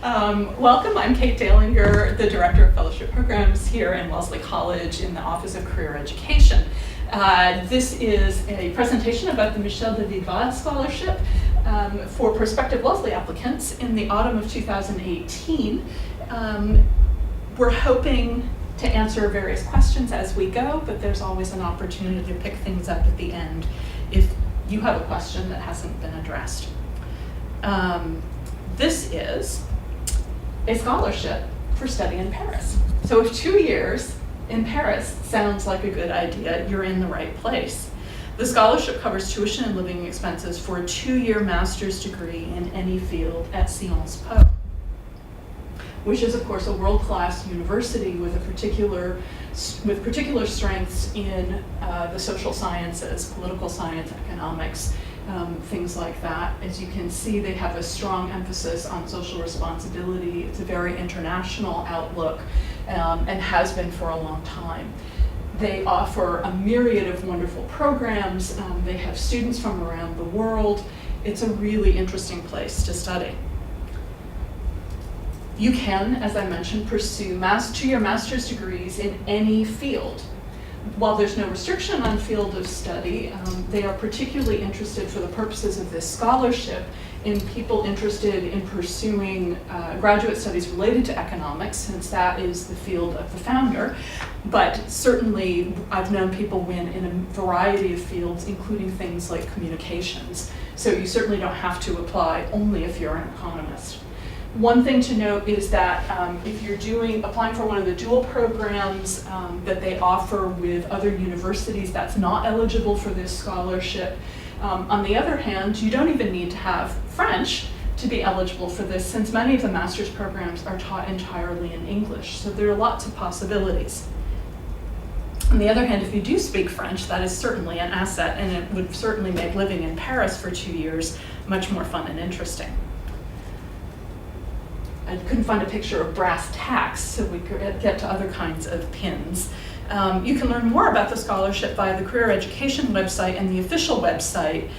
Welcome, I'm Kate Dalinger, the Director of Fellowship Programs here in Wellesley College in the Office of Career Education. This is a presentation about the Michel Weill Scholarship for prospective Wellesley applicants in the autumn of 2018. We're hoping to answer various questions as we go, but there's always an opportunity to pick things up at the end if you have a question that hasn't been addressed. This is a scholarship for study in Paris. So if 2 years in Paris sounds like a good idea, you're in the right place. The scholarship covers tuition and living expenses for a 2-year master's degree in any field at Sciences Po, which is of course a world-class university with particular strengths in the social sciences, political science, economics, things like that. As you can see, they have a strong emphasis on social responsibility. It's a very international outlook and has been for a long time. They offer a myriad of wonderful programs. They have students from around the world. It's a really interesting place to study. You can, as I mentioned, pursue 2-year master's degrees in any field. While there's no restriction on field of study, they are particularly interested for the purposes of this scholarship in people interested in pursuing graduate studies related to economics, since that is the field of the founder. But certainly I've known people win in a variety of fields, including things like communications. So you certainly don't have to apply only if you're an economist. One thing to note is that if you're applying for one of the dual programs that they offer with other universities, that's not eligible for this scholarship. On the other hand, you don't even need to have French to be eligible for this, since many of the master's programs are taught entirely in English. So there are lots of possibilities. On the other hand, if you do speak French, that is certainly an asset, and it would certainly make living in Paris for 2 years much more fun and interesting. I couldn't find a picture of brass tacks, so we could get to other kinds of pins. You can learn more about the scholarship via the Career Education website and the official website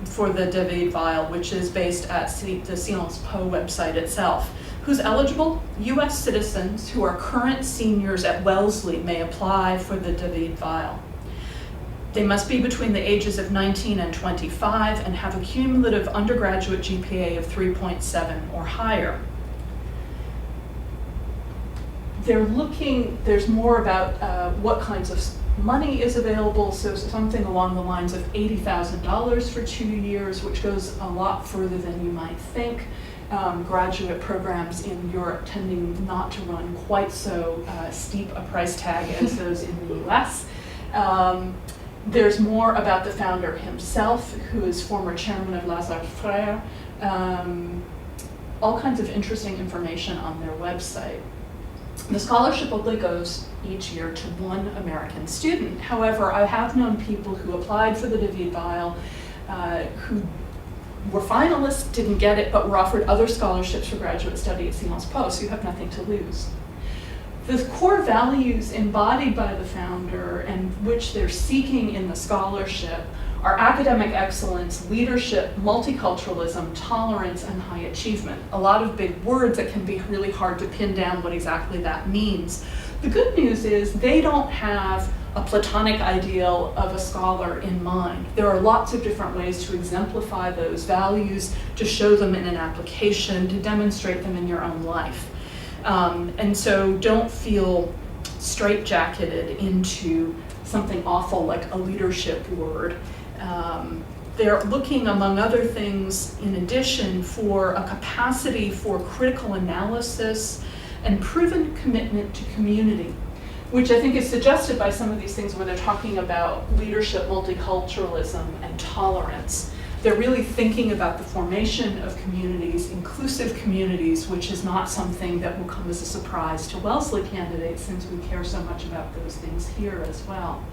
for the Weill, which is based at the Sciences Po website itself. Who's eligible? US citizens who are current seniors at Wellesley may apply for the Weill. They must be between the ages of 19 and 25 and have a cumulative undergraduate GPA of 3.7 or higher. There's more about what kinds of money is available, so something along the lines of $80,000 for 2 years, which goes a lot further than you might think. Graduate programs in Europe tending not to run quite so steep a price tag as those in the US. There's more about the founder himself, who is former chairman of Lazare Frères. All kinds of interesting information on their website. The scholarship only goes each year to one American student. However, I have known people who applied for the Weill who were finalists, didn't get it, but were offered other scholarships for graduate study at Sciences Po, so you have nothing to lose. The core values embodied by the founder and which they're seeking in the scholarship are academic excellence, leadership, multiculturalism, tolerance, and high achievement. A lot of big words that can be really hard to pin down what exactly that means. The good news is they don't have a platonic ideal of a scholar in mind. There are lots of different ways to exemplify those values, to show them in an application, to demonstrate them in your own life. And so don't feel straitjacketed into something awful like a leadership word. They're looking, among other things, in addition, for a capacity for critical analysis and proven commitment to community, which I think is suggested by some of these things where they're talking about leadership, multiculturalism, and tolerance. They're really thinking about the formation of communities, inclusive communities, which is not something that will come as a surprise to Wellesley candidates, since we care so much about those things here as well.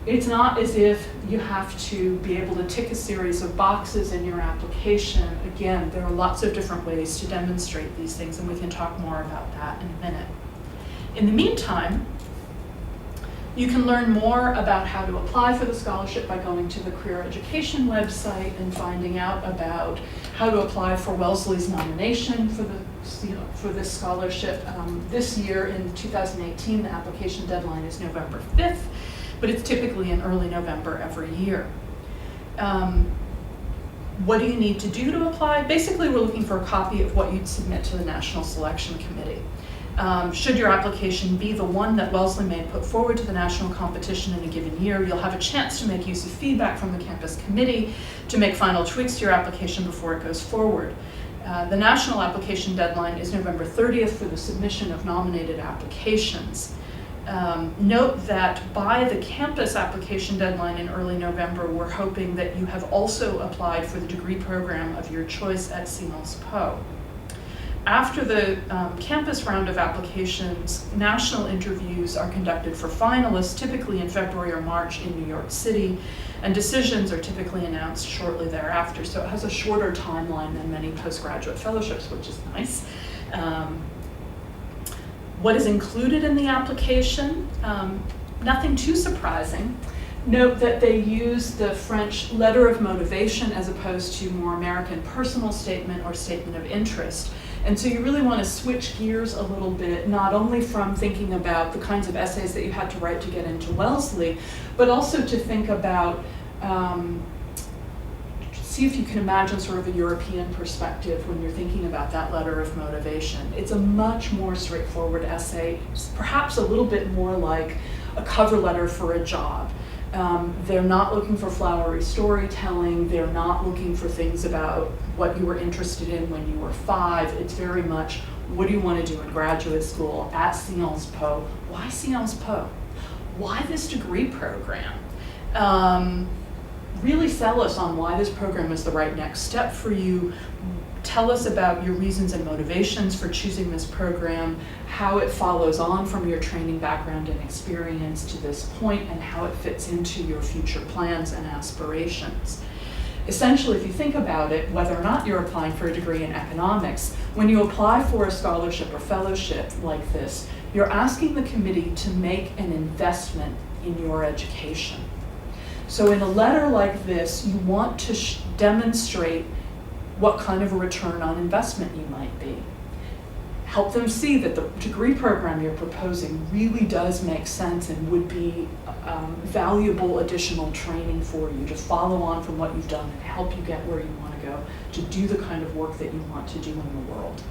It's not as if you have to be able to tick a series of boxes in your application. Again, there are lots of different ways to demonstrate these things, and we can talk more about that in a minute. In the meantime, You can learn more about how to apply for the scholarship by going to the Career Education website and finding out about how to apply for Wellesley's nomination for this scholarship. This year in 2018, the application deadline is November 5th, but it's typically in early November every year. What do you need to do to apply? Basically, we're looking for a copy of what you'd submit to the National Selection Committee. Should your application be the one that Wellesley may put forward to the national competition in a given year, you'll have a chance to make use of feedback from the campus committee to make final tweaks to your application before it goes forward. The national application deadline is November 30th for the submission of nominated applications. Note that by the campus application deadline in early November, we're hoping that you have also applied for the degree program of your choice at CMOS Poe. After the campus round of applications, national interviews are conducted for finalists, typically in February or March in New York City, and decisions are typically announced shortly thereafter. So it has a shorter timeline than many postgraduate fellowships, which is nice. What is included in the application? Nothing too surprising. Note that they use the French letter of motivation as opposed to more American personal statement or statement of interest. And so you really want to switch gears a little bit, not only from thinking about the kinds of essays that you had to write to get into Wellesley, but also to think about, see if you can imagine sort of a European perspective when you're thinking about that letter of motivation. It's a much more straightforward essay, perhaps a little bit more like a cover letter for a job. They're not looking for flowery storytelling. They're not looking for things about what you were interested in when you were 5. It's very much, what do you want to do in graduate school at Sciences Po? Why Sciences Po? Why this degree program? Really sell us on why this program is the right next step for you. Tell us about your reasons and motivations for choosing this program, how it follows on from your training background and experience to this point, and how it fits into your future plans and aspirations. Essentially, if you think about it, whether or not you're applying for a degree in economics, when you apply for a scholarship or fellowship like this, you're asking the committee to make an investment in your education. So in a letter like this, you want to demonstrate what kind of a return on investment you might be. Help them see that the degree program you're proposing really does make sense and would be valuable additional training for you to follow on from what you've done and help you get where you want to go, to do the kind of work that you want to do in the world.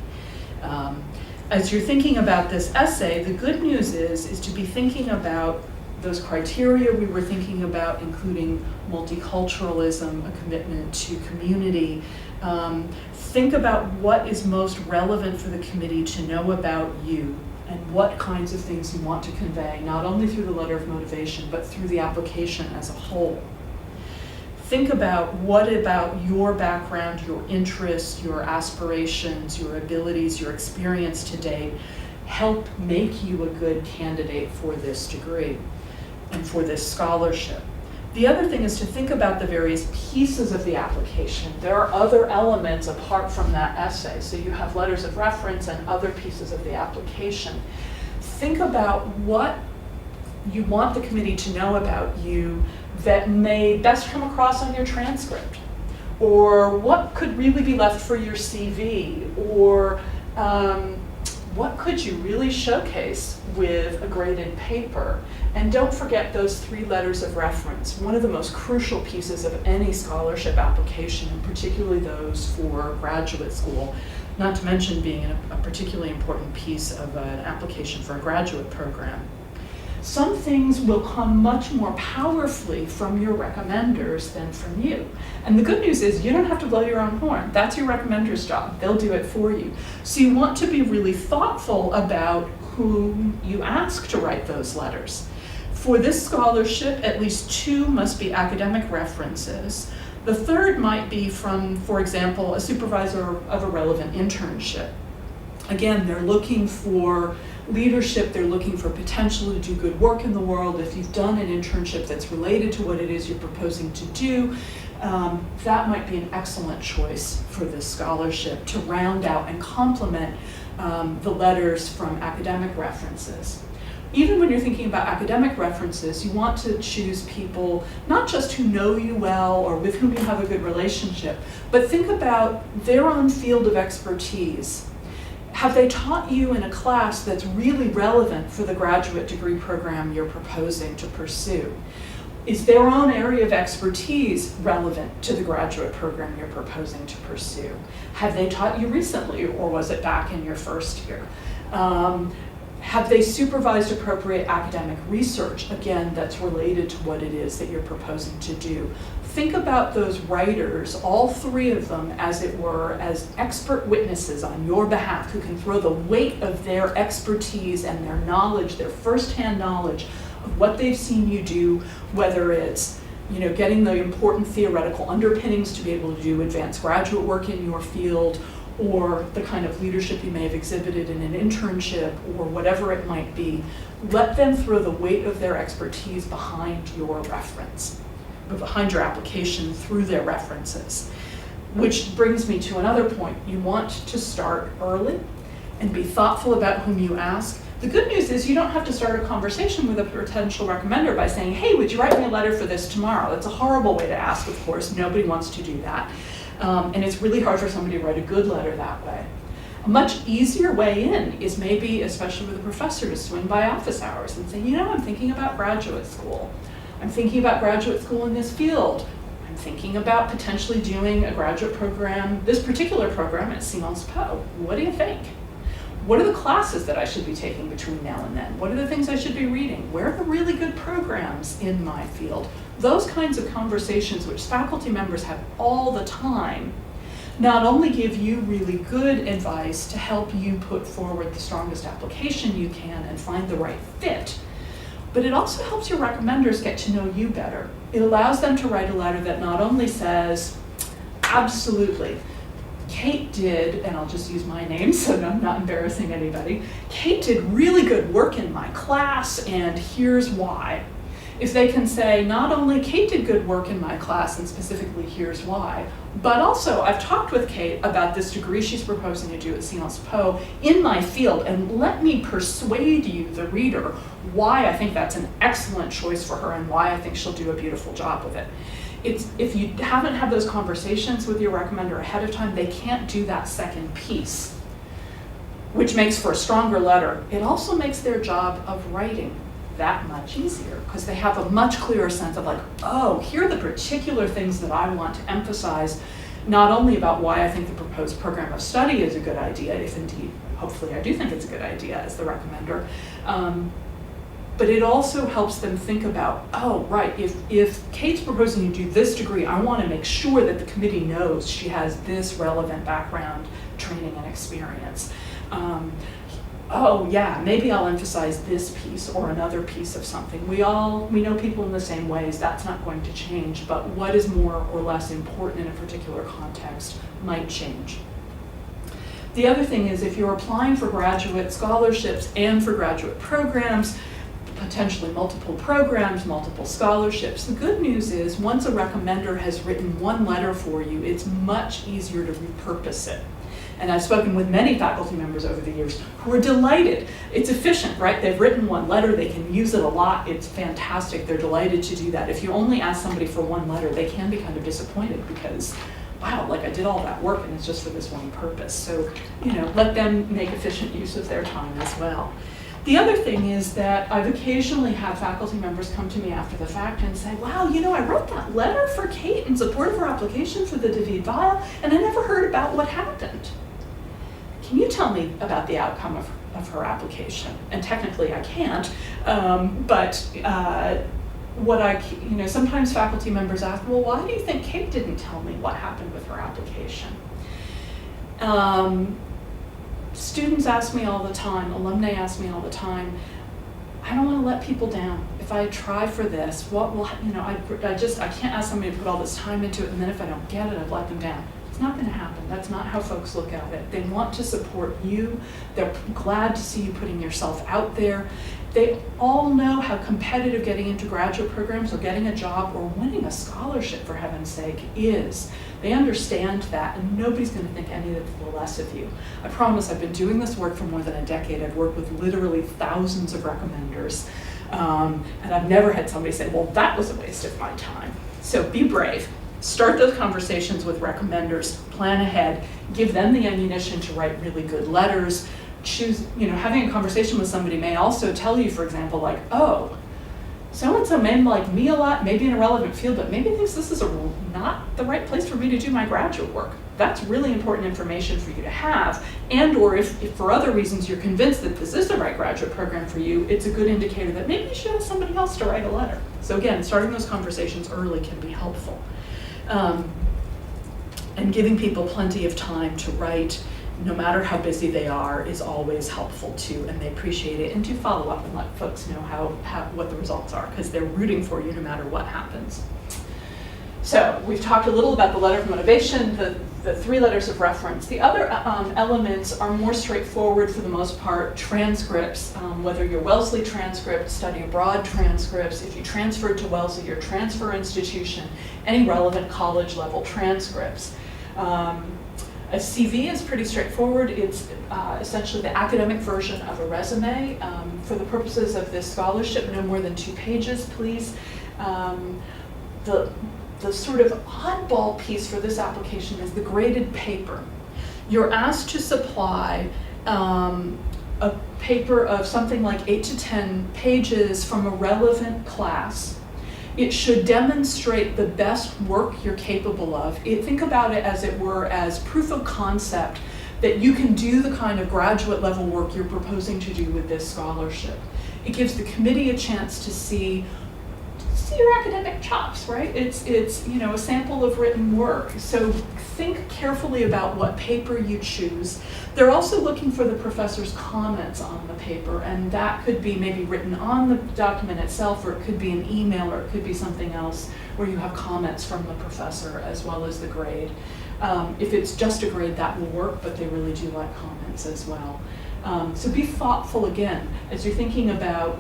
As you're thinking about this essay, the good news is to be thinking about those criteria we were thinking about, including multiculturalism, a commitment to community. Think about what is most relevant for the committee to know about you and what kinds of things you want to convey, not only through the letter of motivation, but through the application as a whole. Think about what about your background, your interests, your aspirations, your abilities, your experience to date help make you a good candidate for this degree and for this scholarship. The other thing is to think about the various pieces of the application. There are other elements apart from that essay. So you have letters of reference and other pieces of the application. Think about what you want the committee to know about you that may best come across on your transcript, or what could really be left for your CV, or what could you really showcase with a graded paper? And don't forget those 3 letters of reference, one of the most crucial pieces of any scholarship application, and particularly those for graduate school, not to mention being a particularly important piece of an application for a graduate program. Some things will come much more powerfully from your recommenders than from you. And the good news is you don't have to blow your own horn. That's your recommender's job. They'll do it for you. So you want to be really thoughtful about whom you ask to write those letters. For this scholarship, at least 2 must be academic references. The 3rd might be from, for example, a supervisor of a relevant internship. Again, they're looking for leadership, they're looking for potential to do good work in the world. If you've done an internship that's related to what it is you're proposing to do, that might be an excellent choice for this scholarship to round out and complement the letters from academic references. even when you're thinking about academic references, you want to choose people not just who know you well or with whom you have a good relationship, but think about their own field of expertise. Have they taught you in a class that's really relevant for the graduate degree program you're proposing to pursue? Is their own area of expertise relevant to the graduate program you're proposing to pursue? Have they taught you recently, or was it back in your first year? Have they supervised appropriate academic research, again, that's related to what it is that you're proposing to do? Think about those writers, all three of them, as it were, as expert witnesses on your behalf who can throw the weight of their expertise and their knowledge, their firsthand knowledge of what they've seen you do, whether it's getting the important theoretical underpinnings to be able to do advanced graduate work in your field, or the kind of leadership you may have exhibited in an internship, or whatever it might be. Let them throw the weight of their expertise behind your reference, behind your application through their references. Which brings me to another point. You want to start early and be thoughtful about whom you ask. The good news is you don't have to start a conversation with a potential recommender by saying, hey, would you write me a letter for this tomorrow? That's a horrible way to ask, of course. Nobody wants to do that. And it's really hard for somebody to write a good letter that way. A much easier way in is maybe, especially with a professor, to swing by office hours and say, I'm thinking about graduate school. I'm thinking about graduate school in this field. I'm thinking about potentially doing a graduate program, this particular program at Sciences Po. What do you think? What are the classes that I should be taking between now and then? What are the things I should be reading? Where are the really good programs in my field? Those kinds of conversations, which faculty members have all the time, not only give you really good advice to help you put forward the strongest application you can and find the right fit, but it also helps your recommenders get to know you better. It allows them to write a letter that not only says, absolutely, Kate did, and I'll just use my name so I'm not embarrassing anybody, Kate did really good work in my class, and here's why. If they can say, not only Kate did good work in my class, and specifically here's why, but also I've talked with Kate about this degree she's proposing to do at Sciences Po in my field, and let me persuade you, the reader, why I think that's an excellent choice for her and why I think she'll do a beautiful job with it. If you haven't had those conversations with your recommender ahead of time, they can't do that second piece, which makes for a stronger letter. It also makes their job of writing that much easier, because they have a much clearer sense of here are the particular things that I want to emphasize, not only about why I think the proposed program of study is a good idea, if indeed, hopefully I do think it's a good idea as the recommender, but it also helps them think about, if Kate's proposing to do this degree, I want to make sure that the committee knows she has this relevant background, training, and experience. Maybe I'll emphasize this piece or another piece of something. We know people in the same ways. That's not going to change, but what is more or less important in a particular context might change. The other thing is, if you're applying for graduate scholarships and for graduate programs, potentially multiple programs, multiple scholarships, the good news is once a recommender has written one letter for you, it's much easier to repurpose it. And I've spoken with many faculty members over the years who are delighted. It's efficient, right? They've written one letter, they can use it a lot, it's fantastic, they're delighted to do that. If you only ask somebody for one letter, they can be kind of disappointed because, wow, I did all that work and it's just for this one purpose. So, let them make efficient use of their time as well. The other thing is that I've occasionally had faculty members come to me after the fact and say, wow, I wrote that letter for Kate in support of her application for the David Weill, and I never heard about what happened. Can you tell me about the outcome of her application? And technically I can't, sometimes faculty members ask, well, why do you think Kate didn't tell me what happened with her application? Students ask me all the time, alumni ask me all the time, I don't want to let people down. If I try for this, what will, I can't ask somebody to put all this time into it, and then if I don't get it, I've let them down. It's not going to happen. That's not how folks look at it. They want to support you. They're glad to see you putting yourself out there. They all know how competitive getting into graduate programs or getting a job or winning a scholarship, for heaven's sake, is. They understand that, and nobody's going to think any of the less of you. I promise I've been doing this work for more than a decade. I've worked with literally thousands of recommenders, and I've never had somebody say, well, that was a waste of my time. So be brave. Start those conversations with recommenders, plan ahead, give them the ammunition to write really good letters. Choose, having a conversation with somebody may also tell you, for example, like, oh, so-and-so may like me a lot, maybe in a relevant field, but maybe thinks this is not the right place for me to do my graduate work. That's really important information for you to have. And or if for other reasons you're convinced that this is the right graduate program for you, it's a good indicator that maybe you should have somebody else to write a letter. So again, starting those conversations early can be helpful. And giving people plenty of time to write, no matter how busy they are, is always helpful too, and they appreciate it. And do follow up and let folks know what the results are, because they're rooting for you no matter what happens. So we've talked a little about the letter of motivation, the 3 letters of reference. The other elements are more straightforward for the most part. Transcripts, whether your Wellesley transcript, study abroad transcripts, if you transferred to Wellesley, your transfer institution, any relevant college level transcripts. A CV is pretty straightforward. It's essentially the academic version of a resume. For the purposes of this scholarship, no more than 2 pages, please. The sort of oddball piece for this application is the graded paper. You're asked to supply a paper of something like 8 to 10 pages from a relevant class. It should demonstrate the best work you're capable of. Think about it, as it were, as proof of concept that you can do the kind of graduate level work you're proposing to do with this scholarship. It gives the committee a chance to see your academic chops, right? It's a sample of written work. So think carefully about what paper you choose. They're also looking for the professor's comments on the paper, and that could be maybe written on the document itself, or it could be an email, or it could be something else where you have comments from the professor as well as the grade. If it's just a grade, that will work, but they really do like comments as well. So be thoughtful again as you're thinking about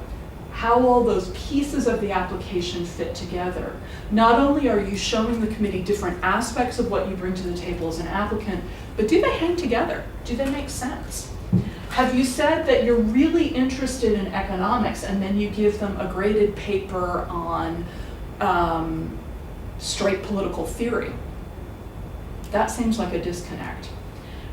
how all those pieces of the application fit together. Not only are you showing the committee different aspects of what you bring to the table as an applicant, but do they hang together? Do they make sense? Have you said that you're really interested in economics and then you give them a graded paper on straight political theory? That seems like a disconnect.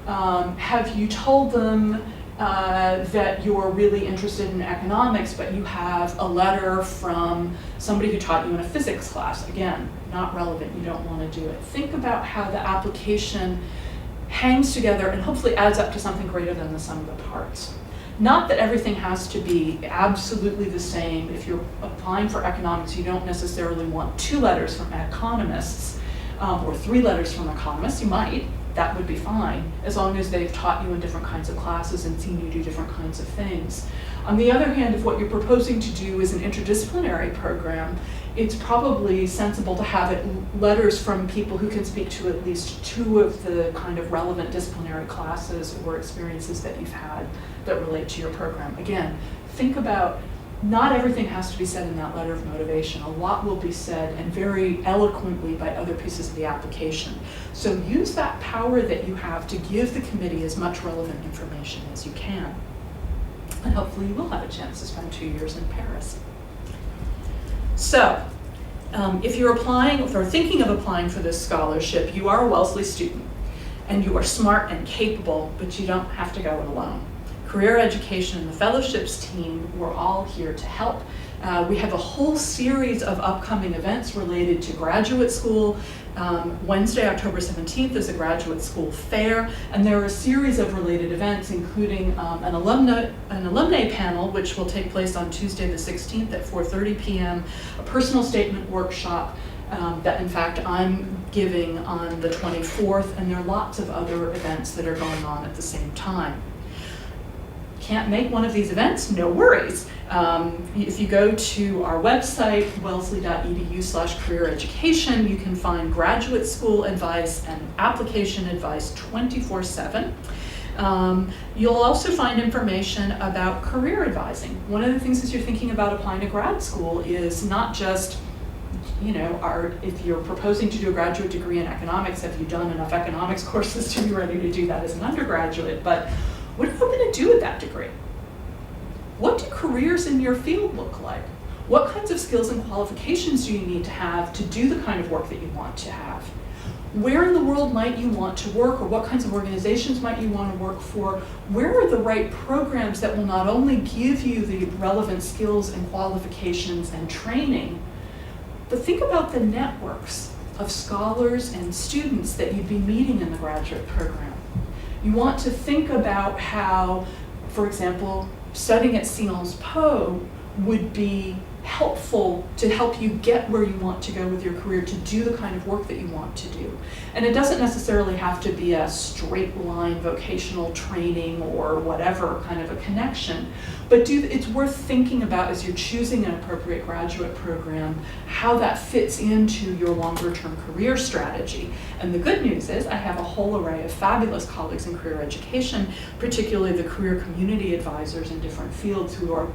Have you told them that you're really interested in economics, but you have a letter from somebody who taught you in a physics class? Again, not relevant, you don't want to do it. Think about how the application hangs together and hopefully adds up to something greater than the sum of the parts. Not that everything has to be absolutely the same. If you're applying for economics, you don't necessarily want 2 letters from economists or 3 letters from economists. You might. That would be fine, as long as they've taught you in different kinds of classes and seen you do different kinds of things. On the other hand, if what you're proposing to do is an interdisciplinary program, it's probably sensible to have letters from people who can speak to at least 2 of the kind of relevant disciplinary classes or experiences that you've had that relate to your program. Again, think about, not everything has to be said in that letter of motivation. A lot will be said, and very eloquently, by other pieces of the application. So use that power that you have to give the committee as much relevant information as you can. And hopefully you will have a chance to spend 2 years in Paris. So, if you're applying or thinking of applying for this scholarship, you are a Wellesley student, and you are smart and capable, but you don't have to go it alone. Career Education and the Fellowships team, we're all here to help. We have a whole series of upcoming events related to graduate school. Wednesday, October 17th is a graduate school fair, and there are a series of related events, including an alumni panel, which will take place on Tuesday the 16th at 4:30 p.m., a personal statement workshop that in fact I'm giving on the 24th, and there are lots of other events that are going on at the same time. Can't make one of these events? No worries. If you go to our website, wellesley.edu/career education, you can find graduate school advice and application advice 24/7. You'll also find information about career advising. One of the things as you're thinking about applying to grad school is not just, if you're proposing to do a graduate degree in economics, have you done enough economics courses to be ready to do that as an undergraduate, but what are you hoping to do with that degree? What do careers in your field look like? What kinds of skills and qualifications do you need to have to do the kind of work that you want to have? Where in the world might you want to work, or what kinds of organizations might you want to work for? Where are the right programs that will not only give you the relevant skills and qualifications and training, but think about the networks of scholars and students that you'd be meeting in the graduate program. You want to think about how, for example, studying at Sciences Po would be helpful to help you get where you want to go with your career, to do the kind of work that you want to do. And it doesn't necessarily have to be a straight line vocational training or whatever kind of a connection, but it's worth thinking about as you're choosing an appropriate graduate program, how that fits into your longer term career strategy. And the good news is I have a whole array of fabulous colleagues in career education, particularly the career community advisors in different fields who are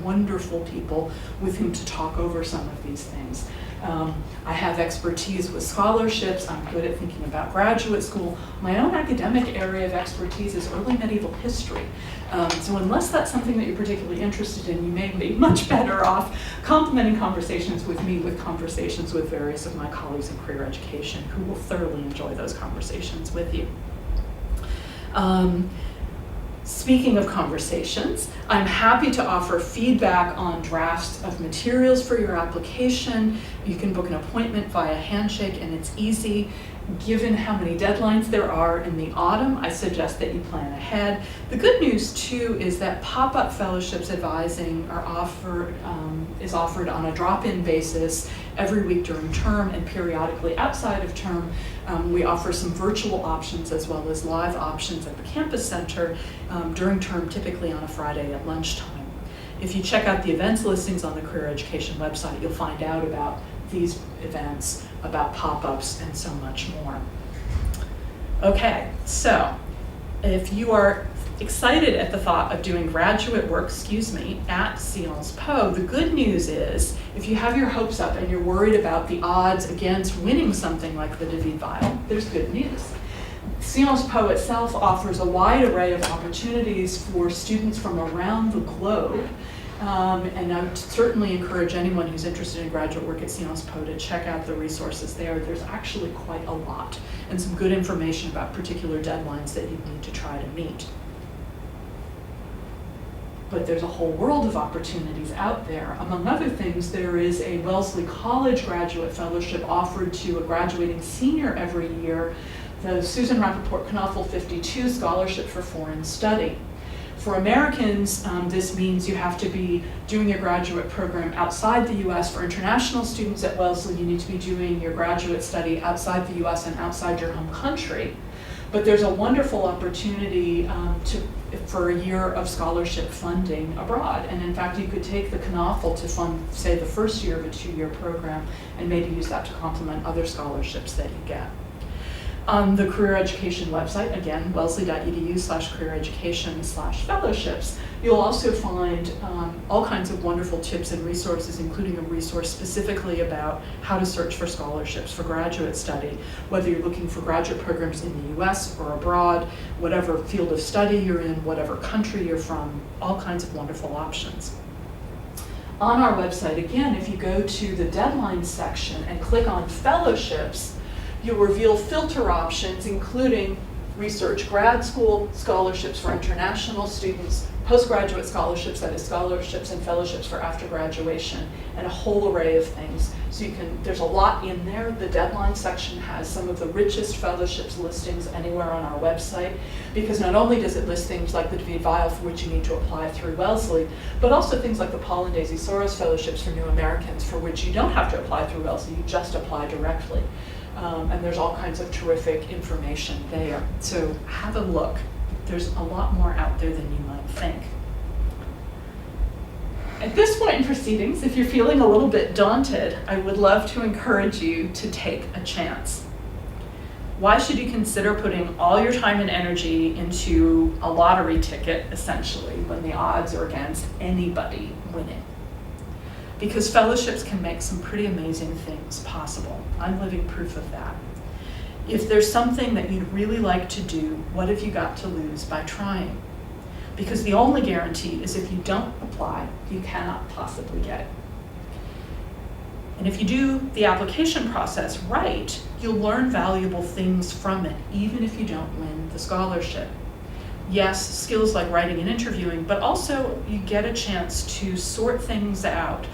wonderful people with whom to talk over some of these things. I have expertise with scholarships. I'm good at thinking about graduate school. My own academic area of expertise is early medieval history. So unless that's something that you're particularly interested in, you may be much better off complementing conversations with me with conversations with various of my colleagues in career education who will thoroughly enjoy those conversations with you. Speaking of conversations, I'm happy to offer feedback on drafts of materials for your application. You can book an appointment via Handshake, and it's easy. Given how many deadlines there are in the autumn, I suggest that you plan ahead. The good news too is that pop-up fellowships advising is offered on a drop-in basis every week during term, and periodically outside of term. We offer some virtual options as well as live options at the campus center during term, typically on a Friday at lunchtime. If you check out the events listings on the career education website, you'll find out about these events, about pop-ups, and so much more. Okay, so if you are excited at the thought of doing graduate work, at Sciences Po, the good news is, if you have your hopes up and you're worried about the odds against winning something like the David Weill, there's good news. Sciences Po itself offers a wide array of opportunities for students from around the globe. And I would certainly encourage anyone who's interested in graduate work at Sciences Po to check out the resources there. There's actually quite a lot, and some good information about particular deadlines that you need to try to meet. But there's a whole world of opportunities out there. Among other things, there is a Wellesley College graduate fellowship offered to a graduating senior every year, the Susan Rappaport Knopfel 52 Scholarship for Foreign Study. For Americans, this means you have to be doing your graduate program outside the US. For international students at Wellesley, you need to be doing your graduate study outside the US and outside your home country. But there's a wonderful opportunity for a year of scholarship funding abroad. And in fact, you could take the Knopfel to fund, say, the first year of a 2-year program, and maybe use that to complement other scholarships that you get. On the career education website, again, wellesley.edu/careereducation/fellowships, you'll also find all kinds of wonderful tips and resources, including a resource specifically about how to search for scholarships for graduate study, whether you're looking for graduate programs in the US or abroad, whatever field of study you're in, whatever country you're from, all kinds of wonderful options. On our website, again, if you go to the deadline section and click on fellowships, you'll reveal filter options, including research grad school, scholarships for international students, postgraduate scholarships, that is scholarships and fellowships for after graduation, and a whole array of things. So there's a lot in there. The deadline section has some of the richest fellowships listings anywhere on our website, because not only does it list things like the David Weill, for which you need to apply through Wellesley, but also things like the Paul and Daisy Soros Fellowships for New Americans, for which you don't have to apply through Wellesley, you just apply directly. And there's all kinds of terrific information there. So have a look. There's a lot more out there than you might think. At this point in proceedings, if you're feeling a little bit daunted, I would love to encourage you to take a chance. Why should you consider putting all your time and energy into a lottery ticket, essentially, when the odds are against anybody winning? Because fellowships can make some pretty amazing things possible. I'm living proof of that. If there's something that you'd really like to do, what have you got to lose by trying? Because the only guarantee is if you don't apply, you cannot possibly get it. And if you do the application process right, you'll learn valuable things from it, even if you don't win the scholarship. Yes, skills like writing and interviewing, but also you get a chance to sort things out.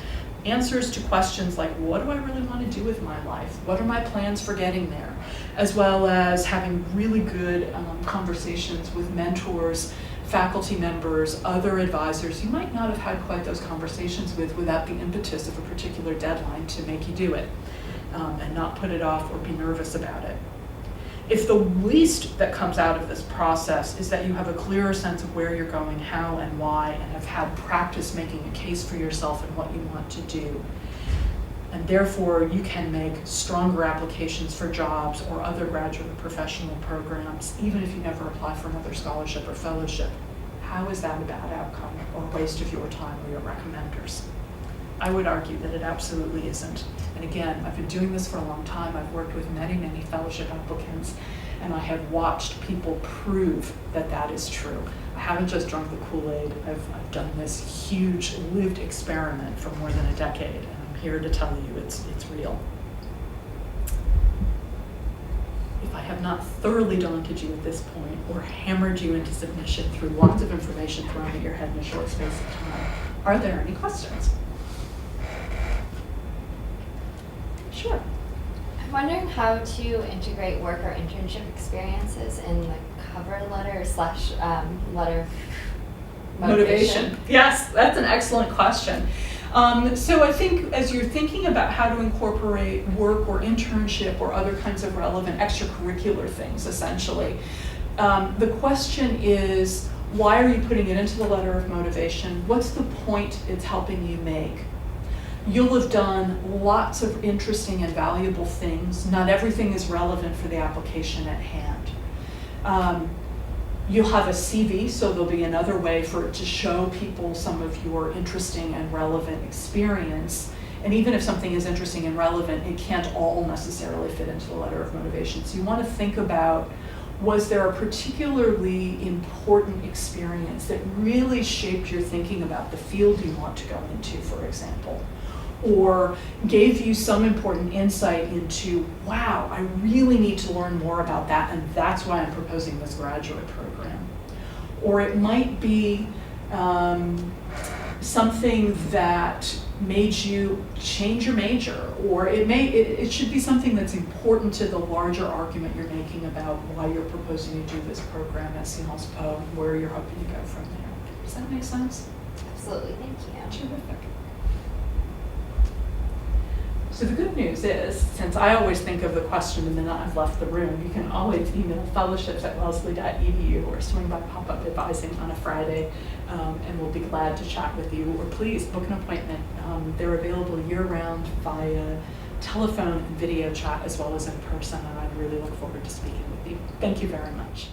Answers to questions like, what do I really want to do with my life? What are my plans for getting there? As well as having really good conversations with mentors, faculty members, other advisors you might not have had quite those conversations with without the impetus of a particular deadline to make you do it, and not put it off or be nervous about it. If the least that comes out of this process is that you have a clearer sense of where you're going, how and why, and have had practice making a case for yourself and what you want to do, and therefore you can make stronger applications for jobs or other graduate or professional programs, even if you never apply for another scholarship or fellowship, how is that a bad outcome or a waste of your time or your recommenders? I would argue that it absolutely isn't. And again, I've been doing this for a long time. I've worked with many, many fellowship applicants, and I have watched people prove that that is true. I haven't just drunk the Kool-Aid. I've done this huge lived experiment for more than a decade, and I'm here to tell you it's real. If I have not thoroughly daunted you at this point or hammered you into submission through lots of information thrown at your head in a short space of time, are there any questions? Sure. I'm wondering how to integrate work or internship experiences in the cover letter / letter of motivation. Yes, that's an excellent question. So I think as you're thinking about how to incorporate work or internship or other kinds of relevant extracurricular things, essentially, the question is, why are you putting it into the letter of motivation? What's the point it's helping you make? You'll have done lots of interesting and valuable things. Not everything is relevant for the application at hand. You'll have a CV, so there'll be another way for it to show people some of your interesting and relevant experience. And even if something is interesting and relevant, it can't all necessarily fit into the letter of motivation. So you want to think about, was there a particularly important experience that really shaped your thinking about the field you want to go into, for example? Or gave you some important insight into, wow, I really need to learn more about that, and that's why I'm proposing this graduate program. Or it might be something that made you change your major, or it should be something that's important to the larger argument you're making about why you're proposing to do this program at Sciences Po, where you're hoping to go from there. Does that make sense? Absolutely, thank you. Terrific. So the good news is, since I always think of the question the minute I've left the room, you can always email fellowships@wellesley.edu or swing by Pop-Up Advising on a Friday, and we'll be glad to chat with you. Or please book an appointment. They're available year-round via telephone and video chat as well as in person, and I really look forward to speaking with you. Thank you very much.